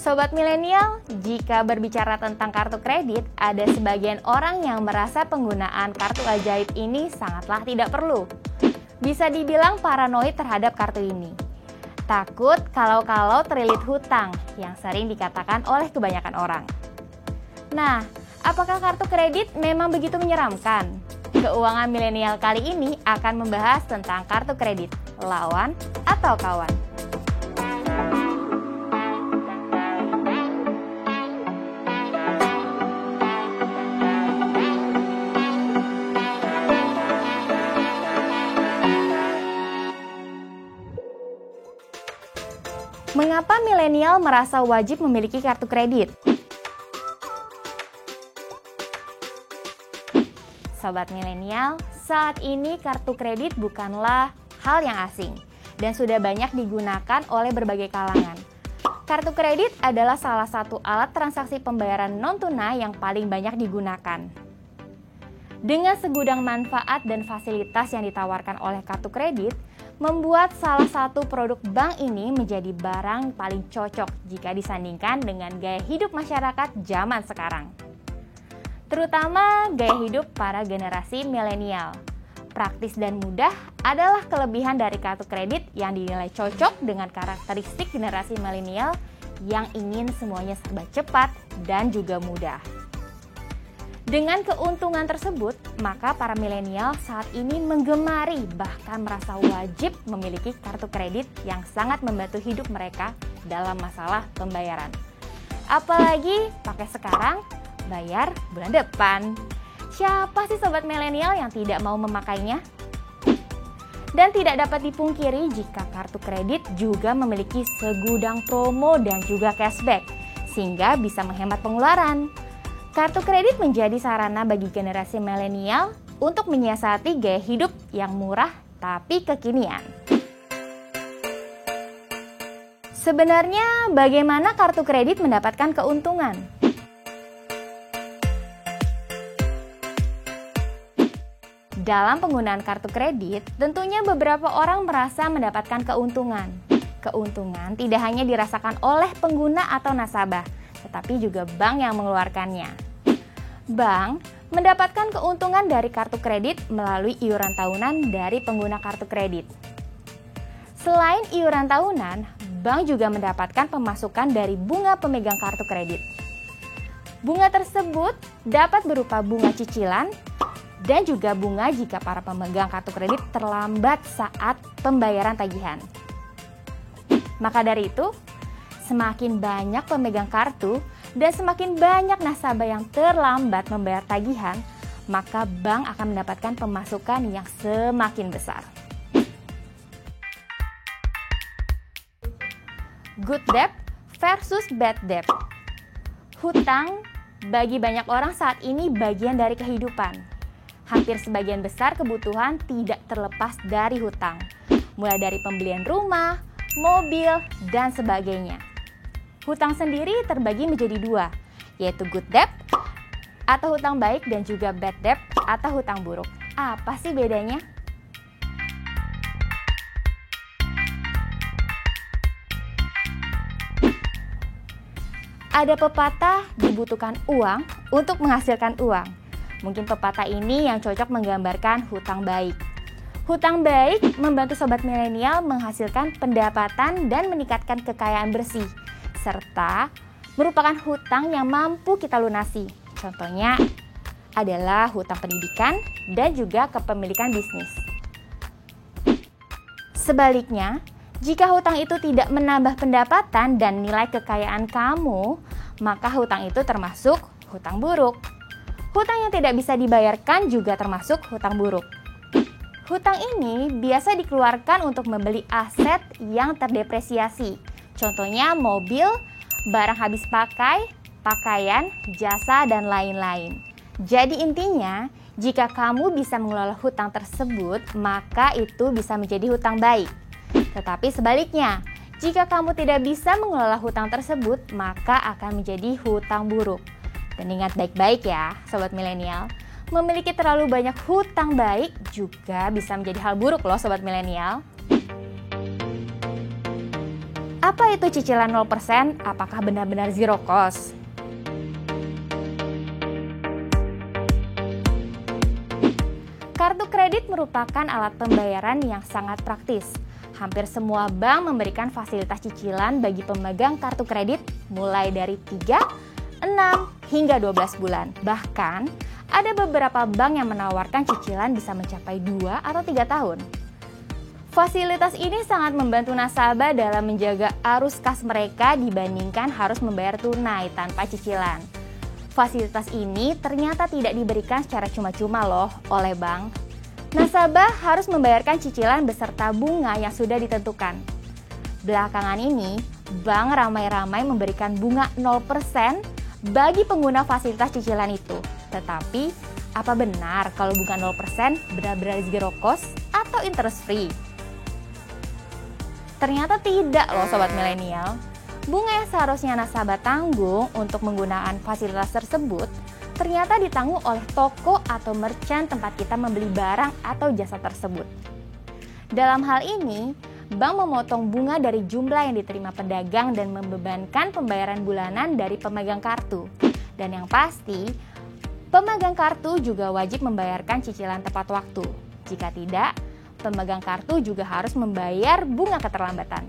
Sobat milenial, jika berbicara tentang kartu kredit, ada sebagian orang yang merasa penggunaan kartu ajaib ini sangatlah tidak perlu. Bisa dibilang paranoid terhadap kartu ini. Takut kalau-kalau terlilit hutang yang sering dikatakan oleh kebanyakan orang. Nah, apakah kartu kredit memang begitu menyeramkan? Keuangan milenial kali ini akan membahas tentang kartu kredit, lawan atau kawan. Mengapa milenial merasa wajib memiliki kartu kredit? Sobat milenial, saat ini kartu kredit bukanlah hal yang asing dan sudah banyak digunakan oleh berbagai kalangan. Kartu kredit adalah salah satu alat transaksi pembayaran non-tunai yang paling banyak digunakan. Dengan segudang manfaat dan fasilitas yang ditawarkan oleh kartu kredit, membuat salah satu produk bank ini menjadi barang paling cocok jika disandingkan dengan gaya hidup masyarakat zaman sekarang. Terutama gaya hidup para generasi milenial. Praktis dan mudah adalah kelebihan dari kartu kredit yang dinilai cocok dengan karakteristik generasi milenial yang ingin semuanya serba cepat dan juga mudah. Dengan keuntungan tersebut, maka para milenial saat ini menggemari bahkan merasa wajib memiliki kartu kredit yang sangat membantu hidup mereka dalam masalah pembayaran. Apalagi pakai sekarang, bayar bulan depan. Siapa sih sobat milenial yang tidak mau memakainya? Dan tidak dapat dipungkiri jika kartu kredit juga memiliki segudang promo dan juga cashback, sehingga bisa menghemat pengeluaran. Kartu kredit menjadi sarana bagi generasi milenial untuk menyiasati gaya hidup yang murah tapi kekinian. Sebenarnya bagaimana kartu kredit mendapatkan keuntungan? Dalam penggunaan kartu kredit, tentunya beberapa orang merasa mendapatkan keuntungan. Keuntungan tidak hanya dirasakan oleh pengguna atau nasabah, tetapi juga bank yang mengeluarkannya. Bank mendapatkan keuntungan dari kartu kredit melalui iuran tahunan dari pengguna kartu kredit. Selain iuran tahunan, bank juga mendapatkan pemasukan dari bunga pemegang kartu kredit. Bunga tersebut dapat berupa bunga cicilan dan juga bunga jika para pemegang kartu kredit terlambat saat pembayaran tagihan. Maka dari itu, semakin banyak pemegang kartu dan semakin banyak nasabah yang terlambat membayar tagihan, maka bank akan mendapatkan pemasukan yang semakin besar. Good debt versus bad debt. Hutang bagi banyak orang saat ini bagian dari kehidupan. Hampir sebagian besar kebutuhan tidak terlepas dari hutang, mulai dari pembelian rumah, mobil, dan sebagainya. Hutang sendiri terbagi menjadi dua, yaitu good debt atau hutang baik dan juga bad debt atau hutang buruk. Apa sih bedanya? Ada pepatah dibutuhkan uang untuk menghasilkan uang. Mungkin pepatah ini yang cocok menggambarkan hutang baik. Hutang baik membantu sobat milenial menghasilkan pendapatan dan meningkatkan kekayaan bersih, serta merupakan hutang yang mampu kita lunasi. Contohnya adalah hutang pendidikan dan juga kepemilikan bisnis. Sebaliknya, jika hutang itu tidak menambah pendapatan dan nilai kekayaan kamu, maka hutang itu termasuk hutang buruk. Hutang yang tidak bisa dibayarkan juga termasuk hutang buruk. Hutang ini biasa dikeluarkan untuk membeli aset yang terdepresiasi. Contohnya mobil, barang habis pakai, pakaian, jasa, dan lain-lain. Jadi intinya, jika kamu bisa mengelola hutang tersebut, maka itu bisa menjadi hutang baik. Tetapi sebaliknya, jika kamu tidak bisa mengelola hutang tersebut, maka akan menjadi hutang buruk. Dan ingat baik-baik ya, sobat milenial, memiliki terlalu banyak hutang baik juga bisa menjadi hal buruk loh sobat milenial. Apa itu cicilan 0%? Apakah benar-benar zero cost? Kartu kredit merupakan alat pembayaran yang sangat praktis. Hampir semua bank memberikan fasilitas cicilan bagi pemegang kartu kredit mulai dari 3, 6, hingga 12 bulan. Bahkan, ada beberapa bank yang menawarkan cicilan bisa mencapai 2 atau 3 tahun. Fasilitas ini sangat membantu nasabah dalam menjaga arus kas mereka dibandingkan harus membayar tunai tanpa cicilan. Fasilitas ini ternyata tidak diberikan secara cuma-cuma loh oleh bank. Nasabah harus membayarkan cicilan beserta bunga yang sudah ditentukan. Belakangan ini, bank ramai-ramai memberikan bunga 0% bagi pengguna fasilitas cicilan itu. Tetapi, apa benar kalau bunga 0% benar-benar zero cost atau interest free? Ternyata tidak loh Sobat Milenial. Bunga yang seharusnya nasabah tanggung untuk menggunakan fasilitas tersebut ternyata ditanggung oleh toko atau merchant tempat kita membeli barang atau jasa tersebut. Dalam hal ini, bank memotong bunga dari jumlah yang diterima pedagang dan membebankan pembayaran bulanan dari pemegang kartu. Dan yang pasti, pemegang kartu juga wajib membayarkan cicilan tepat waktu. Jika tidak, pemegang kartu juga harus membayar bunga keterlambatan.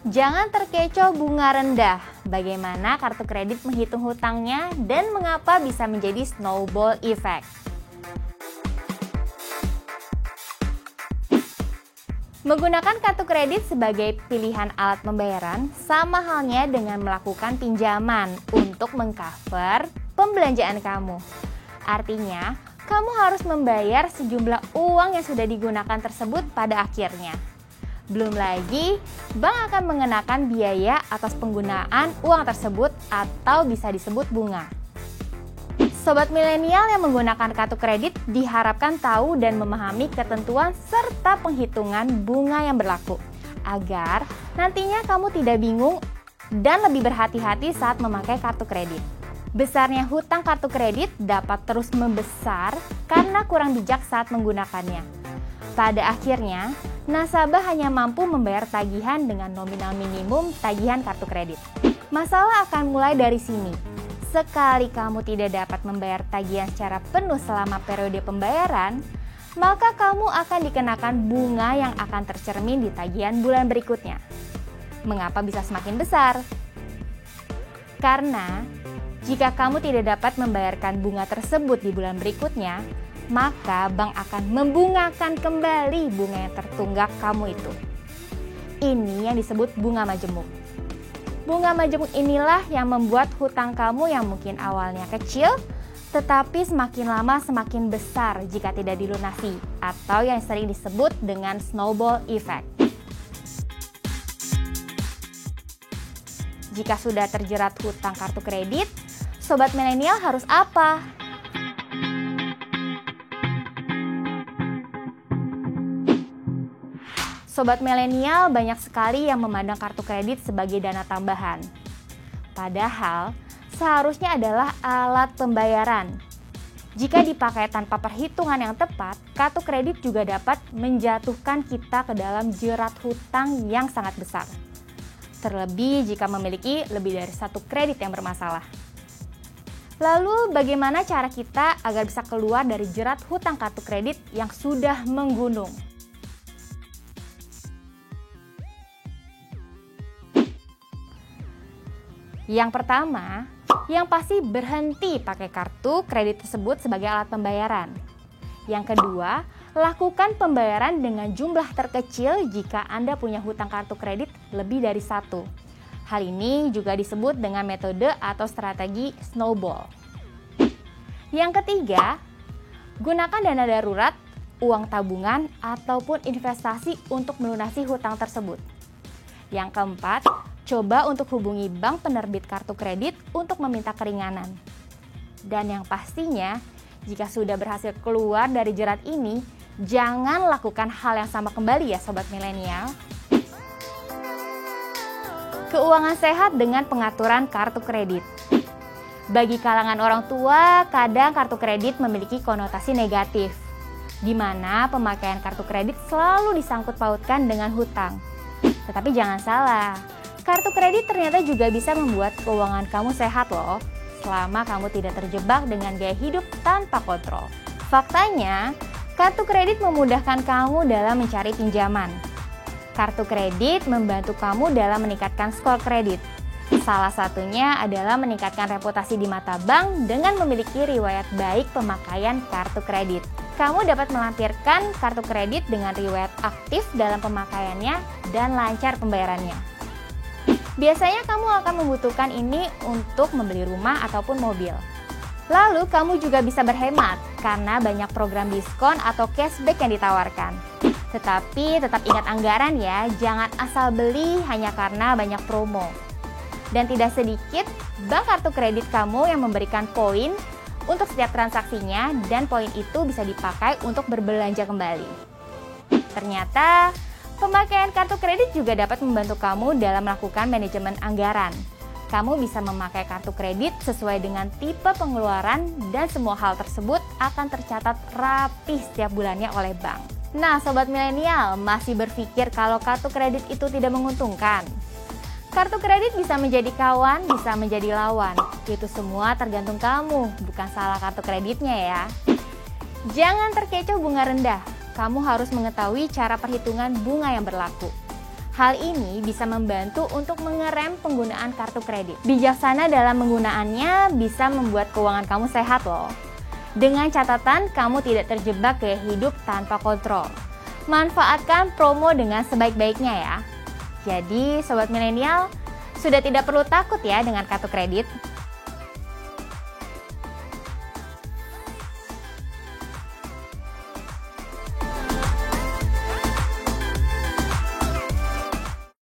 Jangan terkecoh bunga rendah. Bagaimana kartu kredit menghitung hutangnya dan mengapa bisa menjadi snowball effect? Menggunakan kartu kredit sebagai pilihan alat pembayaran sama halnya dengan melakukan pinjaman untuk mengcover pembelanjaan kamu. Artinya, kamu harus membayar sejumlah uang yang sudah digunakan tersebut pada akhirnya. Belum lagi, bank akan mengenakan biaya atas penggunaan uang tersebut atau bisa disebut bunga. Sobat milenial yang menggunakan kartu kredit diharapkan tahu dan memahami ketentuan serta penghitungan bunga yang berlaku, agar nantinya kamu tidak bingung dan lebih berhati-hati saat memakai kartu kredit. Besarnya hutang kartu kredit dapat terus membesar karena kurang bijak saat menggunakannya. Pada akhirnya, nasabah hanya mampu membayar tagihan dengan nominal minimum tagihan kartu kredit. Masalah akan mulai dari sini. Sekali kamu tidak dapat membayar tagihan secara penuh selama periode pembayaran, maka kamu akan dikenakan bunga yang akan tercermin di tagihan bulan berikutnya. Mengapa bisa semakin besar? Karena jika kamu tidak dapat membayarkan bunga tersebut di bulan berikutnya, maka bank akan membungakan kembali bunga yang tertunggak kamu itu. Ini yang disebut bunga majemuk. Bunga majemuk inilah yang membuat hutang kamu yang mungkin awalnya kecil, tetapi semakin lama semakin besar jika tidak dilunasi, atau yang sering disebut dengan snowball effect. Jika sudah terjerat hutang kartu kredit, Sobat milenial harus apa? Sobat milenial banyak sekali yang memandang kartu kredit sebagai dana tambahan. Padahal, seharusnya adalah alat pembayaran. Jika dipakai tanpa perhitungan yang tepat, kartu kredit juga dapat menjatuhkan kita ke dalam jerat hutang yang sangat besar. Terlebih jika memiliki lebih dari satu kredit yang bermasalah. Lalu bagaimana cara kita agar bisa keluar dari jerat hutang kartu kredit yang sudah menggunung? Yang pertama, yang pasti berhenti pakai kartu kredit tersebut sebagai alat pembayaran. Yang kedua, lakukan pembayaran dengan jumlah terkecil jika Anda punya hutang kartu kredit lebih dari satu. Hal ini juga disebut dengan metode atau strategi snowball. Yang ketiga, gunakan dana darurat, uang tabungan, ataupun investasi untuk melunasi hutang tersebut. Yang keempat, coba untuk hubungi bank penerbit kartu kredit untuk meminta keringanan. Dan yang pastinya, jika sudah berhasil keluar dari jerat ini, jangan lakukan hal yang sama kembali ya Sobat Milenial. Keuangan sehat dengan pengaturan kartu kredit. Bagi kalangan orang tua, kadang kartu kredit memiliki konotasi negatif. di mana pemakaian kartu kredit selalu disangkut pautkan dengan hutang. Tetapi jangan salah, kartu kredit ternyata juga bisa membuat keuangan kamu sehat loh, selama kamu tidak terjebak dengan gaya hidup tanpa kontrol. Faktanya, kartu kredit memudahkan kamu dalam mencari pinjaman. Kartu kredit membantu kamu dalam meningkatkan skor kredit. Salah satunya adalah meningkatkan reputasi di mata bank dengan memiliki riwayat baik pemakaian kartu kredit. Kamu dapat melampirkan kartu kredit dengan riwayat aktif dalam pemakaiannya dan lancar pembayarannya. Biasanya kamu akan membutuhkan ini untuk membeli rumah ataupun mobil. Lalu kamu juga bisa berhemat karena banyak program diskon atau cashback yang ditawarkan. Tetapi tetap ingat anggaran ya, jangan asal beli hanya karena banyak promo. Dan tidak sedikit bank kartu kredit kamu yang memberikan poin untuk setiap transaksinya dan poin itu bisa dipakai untuk berbelanja kembali. Ternyata, pemakaian kartu kredit juga dapat membantu kamu dalam melakukan manajemen anggaran. Kamu bisa memakai kartu kredit sesuai dengan tipe pengeluaran dan semua hal tersebut akan tercatat rapi setiap bulannya oleh bank. Nah, sobat milenial, masih berpikir kalau kartu kredit itu tidak menguntungkan? Kartu kredit bisa menjadi kawan, bisa menjadi lawan. Itu semua tergantung kamu, bukan salah kartu kreditnya ya. Jangan terkecoh bunga rendah. Kamu harus mengetahui cara perhitungan bunga yang berlaku. Hal ini bisa membantu untuk mengerem penggunaan kartu kredit. Bijaksana dalam penggunaannya bisa membuat keuangan kamu sehat loh. Dengan catatan kamu tidak terjebak gaya hidup tanpa kontrol. Manfaatkan promo dengan sebaik-baiknya ya. Jadi, sobat milenial, sudah tidak perlu takut ya dengan kartu kredit.